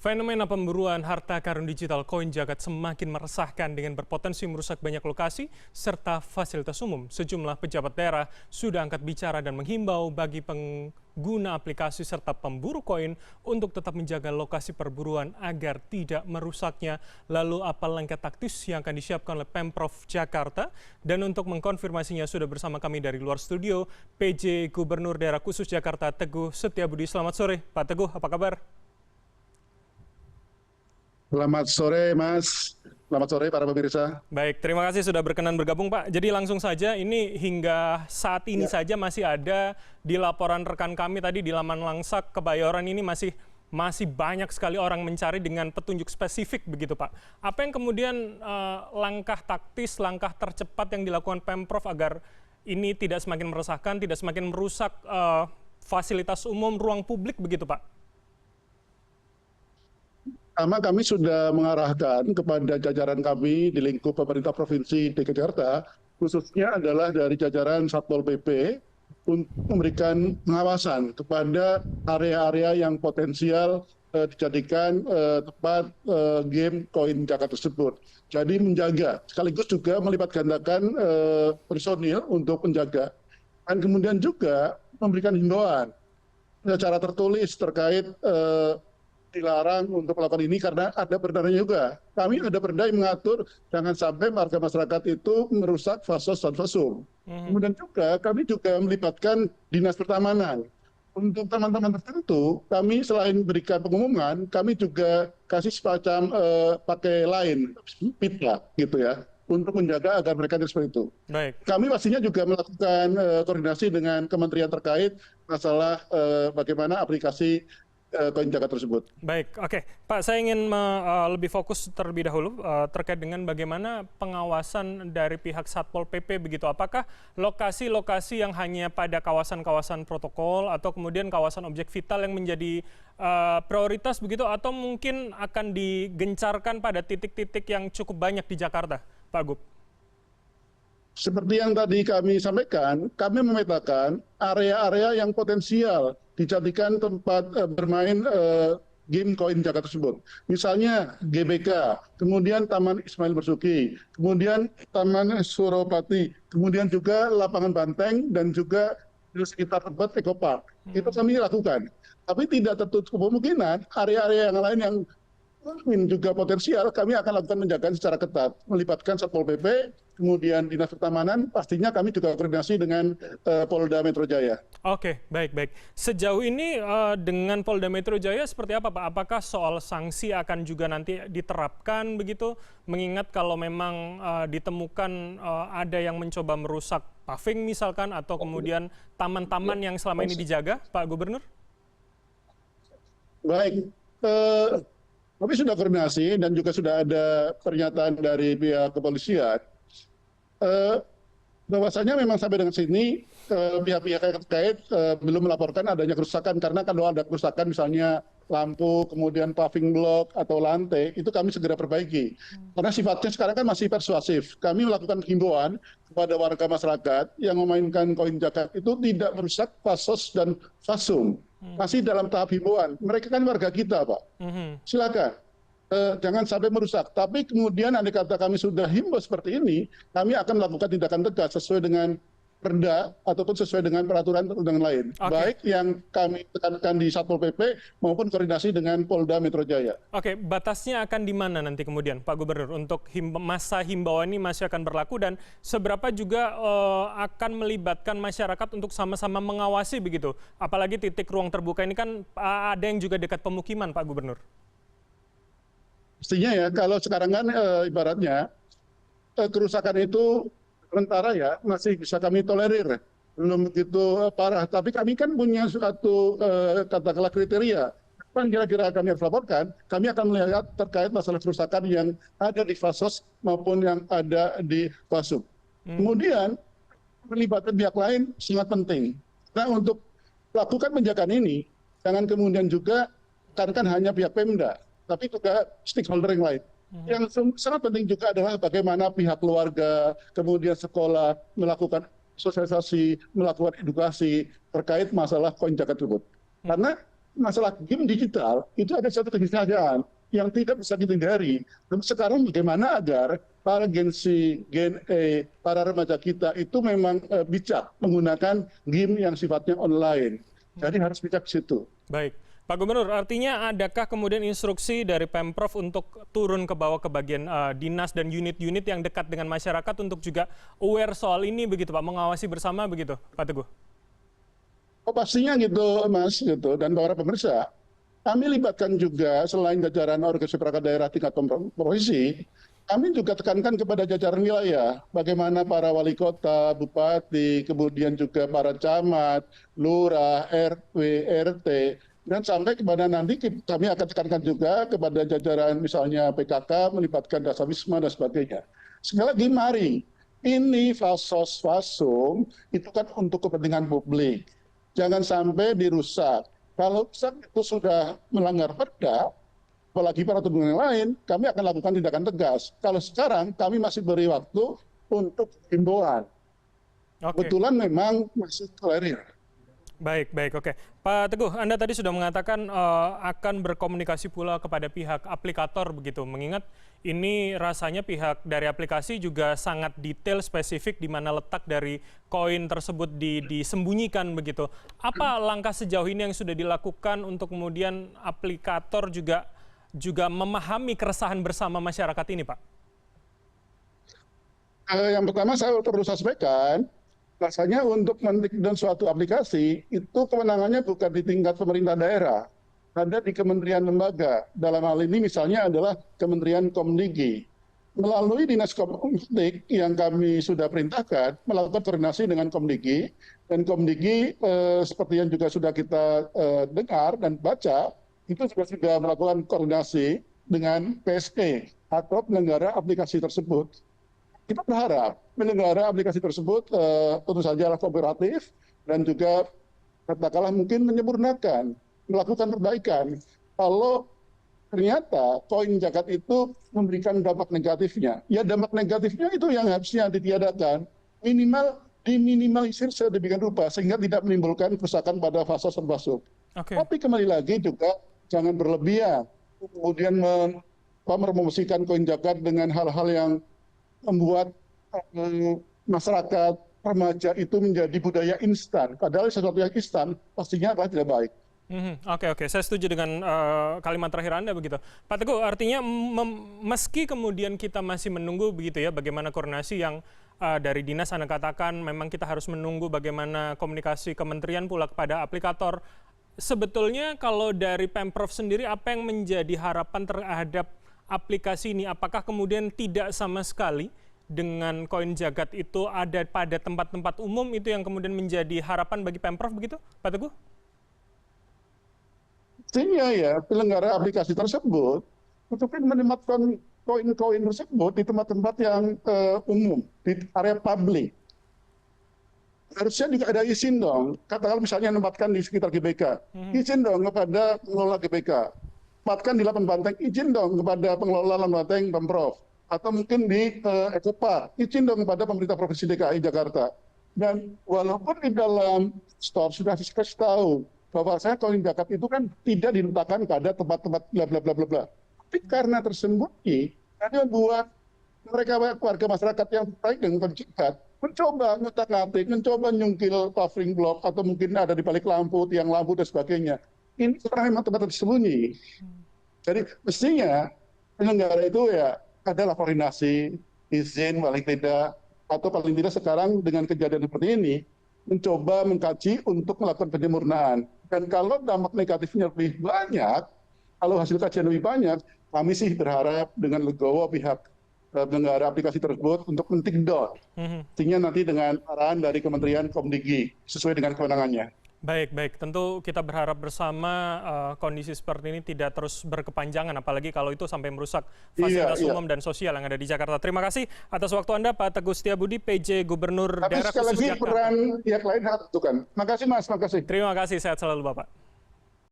Fenomena pemburuan harta karun digital koin jagat semakin meresahkan dengan berpotensi merusak banyak lokasi serta fasilitas umum. Sejumlah pejabat daerah sudah angkat bicara dan menghimbau bagi pengguna aplikasi serta pemburu koin untuk tetap menjaga lokasi perburuan agar tidak merusaknya. Lalu apa langkah taktis yang akan disiapkan oleh Pemprov Jakarta? Dan untuk mengkonfirmasinya sudah bersama kami dari luar studio, PJ Gubernur Daerah Khusus Jakarta Teguh Setiabudi. Selamat sore, Pak Teguh, apa kabar? Selamat sore, Mas. Selamat sore, para pemirsa. Baik, terima kasih sudah berkenan bergabung, Pak. Jadi langsung saja, ini hingga saat ini saja masih ada di laporan rekan kami tadi di Laman Langsak, Kebayoran ini masih banyak sekali orang mencari dengan petunjuk spesifik begitu, Pak. Apa yang kemudian langkah taktis, langkah tercepat yang dilakukan Pemprov agar ini tidak semakin meresahkan, tidak semakin merusak fasilitas umum, ruang publik begitu, Pak? Pertama, kami sudah mengarahkan kepada jajaran kami di lingkup pemerintah Provinsi DKI Jakarta, khususnya adalah dari jajaran Satpol PP, untuk memberikan pengawasan kepada area-area yang potensial dijadikan tempat game koin jagat tersebut. Jadi menjaga, sekaligus juga melipat gandakan personil untuk menjaga. Dan kemudian juga memberikan himbauan secara tertulis terkait dilarang untuk melakukan ini karena ada perdanya juga. Kami ada perda yang mengatur jangan sampai warga masyarakat itu merusak fasos dan fasum. Kemudian juga kami juga melibatkan dinas pertamanan. Untuk teman-teman tertentu, kami selain berikan pengumuman, kami juga kasih semacam pakai lain, pita gitu ya, untuk menjaga agar mereka tidak seperti itu. Baik. Kami pastinya juga melakukan koordinasi dengan kementerian terkait masalah bagaimana aplikasi koin jagat tersebut. Baik, oke. Pak, saya ingin lebih fokus terlebih dahulu terkait dengan bagaimana pengawasan dari pihak Satpol PP begitu. Apakah lokasi-lokasi yang hanya pada kawasan-kawasan protokol atau kemudian kawasan objek vital yang menjadi prioritas begitu atau mungkin akan digencarkan pada titik-titik yang cukup banyak di Jakarta, Pak Gub? Seperti yang tadi kami sampaikan, kami memetakan area-area yang potensial dijadikan tempat bermain game koin jagat tersebut. Misalnya GBK, kemudian Taman Ismail Marzuki, kemudian Taman Suropati, kemudian juga Lapangan Banteng, dan juga di sekitar tempat Eco Park. Itu kami lakukan. Tapi tidak tertutup kemungkinan area-area yang lain yang mungkin juga potensial, kami akan lakukan penjagaan secara ketat, melibatkan Satpol PP, kemudian Dinas Pertamanan, pastinya kami juga koordinasi dengan Polda Metro Jaya. Oke, baik-baik. Sejauh ini dengan Polda Metro Jaya seperti apa, Pak? Apakah soal sanksi akan juga nanti diterapkan begitu? Mengingat kalau memang ditemukan ada yang mencoba merusak paving misalkan, atau kemudian taman-taman yang selama ini dijaga, Pak Gubernur? Baik. Kami sudah koordinasi dan juga sudah ada pernyataan dari pihak kepolisian bahwasanya memang sampai dengan sini pihak-pihak yang terkait belum melaporkan adanya kerusakan, karena kalau ada kerusakan misalnya lampu, kemudian paving block atau lantai, itu kami segera perbaiki. Karena sifatnya sekarang kan masih persuasif. Kami melakukan himbauan kepada warga masyarakat yang memainkan koin jagat itu tidak merusak fasos dan fasum. Masih dalam tahap himbauan. Mereka kan warga kita, Pak. Silakan. Jangan sampai merusak. Tapi kemudian andai kata kami sudah himbau seperti ini, kami akan melakukan tindakan tegas sesuai dengan perda ataupun sesuai dengan peraturan undangan lain. Baik yang kami tekankan di Satpol PP maupun koordinasi dengan Polda Metro Jaya. Oke, batasnya akan di mana nanti kemudian, Pak Gubernur, untuk masa himbauan ini masih akan berlaku dan seberapa juga akan melibatkan masyarakat untuk sama-sama mengawasi begitu? Apalagi titik ruang terbuka ini kan ada yang juga dekat pemukiman, Pak Gubernur. Pastinya ya, kalau sekarang kan ibaratnya kerusakan itu sementara ya masih bisa kami tolerir, belum begitu parah. Tapi kami kan punya suatu katakanlah kriteria. Apa kira-kira kami harus laporkan? Kami akan melihat terkait masalah kerusakan yang ada di fasos maupun yang ada di fasum. Kemudian pelibatan pihak lain sangat penting. Nah, untuk lakukan penjagaan ini, jangan kemudian juga karena hanya pihak Pemda, tapi juga stakeholder yang lain. Yang sangat penting juga adalah bagaimana pihak keluarga, kemudian sekolah melakukan sosialisasi, melakukan edukasi terkait masalah koin jagat tersebut. Karena masalah game digital itu ada satu keniscayaan yang tidak bisa dihindari. Dan sekarang bagaimana agar para Gen Z, Gen E, para remaja kita itu memang bijak menggunakan game yang sifatnya online. Jadi harus bijak di situ. Baik. Pak Gubernur, artinya adakah kemudian instruksi dari Pemprov untuk turun ke bawah ke bagian dinas dan unit-unit yang dekat dengan masyarakat untuk juga aware soal ini begitu Pak, mengawasi bersama begitu Pak Teguh? Oh pastinya gitu Mas, gitu. Dan para pemirsa, kami libatkan juga selain jajaran organisasi perangkat daerah tingkat provinsi, kami juga tekankan kepada jajaran wilayah, bagaimana para wali kota, bupati, kemudian juga para camat, lurah, RW, RT, dan sampai kepada nanti kami akan tekankan juga kepada jajaran misalnya PKK, melibatkan Dasawisma dan sebagainya. Sekali lagi mari, ini fasos-fasum itu kan untuk kepentingan publik. Jangan sampai dirusak. Kalau itu sudah melanggar perda, apalagi peraturan yang lain, kami akan lakukan tindakan tegas. Kalau sekarang kami masih beri waktu untuk himbauan. Kebetulan memang masih tolerir. Baik, baik, oke. Pak Teguh, Anda tadi sudah mengatakan akan berkomunikasi pula kepada pihak aplikator begitu, mengingat ini rasanya pihak dari aplikasi juga sangat detail spesifik di mana letak dari koin tersebut disembunyikan begitu. Apa langkah sejauh ini yang sudah dilakukan untuk kemudian aplikator juga memahami keresahan bersama masyarakat ini, Pak? Yang pertama saya perlu sampaikan, rasanya untuk men-take-down suatu aplikasi itu kewenangannya bukan di tingkat pemerintah daerah, ada di kementerian lembaga. Dalam hal ini misalnya adalah Kementerian Komdigi. Melalui Dinas Kominfo yang kami sudah perintahkan melakukan koordinasi dengan Komdigi, dan Komdigi seperti yang juga sudah kita dengar dan baca, itu juga sudah melakukan koordinasi dengan PSE atau penyelenggara aplikasi tersebut. Kita berharap penyelenggara aplikasi tersebut tentu saja kooperatif dan juga katakanlah mungkin menyempurnakan, melakukan perbaikan. Kalau ternyata koin zakat itu memberikan dampak negatifnya, ya dampak negatifnya itu yang harusnya ditiadakan, minimal diminimalisir sedemikian rupa sehingga tidak menimbulkan kerusakan pada fase termasuk. Tapi kembali lagi juga jangan berlebihan, kemudian mempromosikan koin zakat dengan hal-hal yang membuat masyarakat remaja itu menjadi budaya instan. Padahal sesuatu yang instan pastinya adalah tidak baik. Oke, saya setuju dengan kalimat terakhir Anda begitu. Pak Teguh, artinya meski kemudian kita masih menunggu begitu ya, bagaimana koordinasi yang dari dinas Anda katakan, memang kita harus menunggu bagaimana komunikasi kementerian pula kepada aplikator. Sebetulnya kalau dari Pemprov sendiri, apa yang menjadi harapan terhadap aplikasi ini? Apakah kemudian tidak sama sekali dengan koin jagat itu ada pada tempat-tempat umum, itu yang kemudian menjadi harapan bagi Pemprov begitu, Pak Teguh? Sehingga ya penyelenggara aplikasi tersebut untuk menempatkan koin-koin tersebut di tempat-tempat yang umum, di area publik. Harusnya juga ada izin dong. Katakan misalnya menempatkan di sekitar GBK, izin dong kepada pengelola GBK. Tempatkan di Lapan Banteng, izin dong kepada pengelola Lapan Banteng Pemprov. Atau mungkin di Ekopark, izin dong kepada pemerintah Provinsi DKI Jakarta. Dan walaupun di dalam store sudah dikasih tahu bahwa saya koin zakat itu kan tidak diletakkan pada tempat-tempat bla bla bla bla bla. Tapi karena tersembunyi, ada membuat mereka warga masyarakat yang terkait dengan koin zakat mencoba ngutak-ngatik, mencoba nyungkil paving block atau mungkin ada di balik lampu, tiang lampu dan sebagainya. Ini sekarang memang tempat tersembunyi. Jadi mestinya penyelenggara itu ya adalah koordinasi, izin paling tidak, atau paling tidak sekarang dengan kejadian seperti ini, mencoba mengkaji untuk melakukan penyempurnaan. Dan kalau dampak negatifnya lebih banyak, kalau hasil kajian lebih banyak, kami sih berharap dengan legowo pihak penyelenggara aplikasi tersebut untuk men-take-down. Sehingga nanti dengan arahan dari Kementerian Komdigi sesuai dengan kewenangannya. Baik. Tentu kita berharap bersama kondisi seperti ini tidak terus berkepanjangan, apalagi kalau itu sampai merusak fasilitas umum dan sosial yang ada di Jakarta. Terima kasih atas waktu Anda, Pak Teguh Setiabudi, PJ Gubernur Daerah Khusus Jakarta. Sekali lagi peran pihak lain harus tentukan. Makasih Mas, makasih. Terima kasih, sehat selalu Bapak.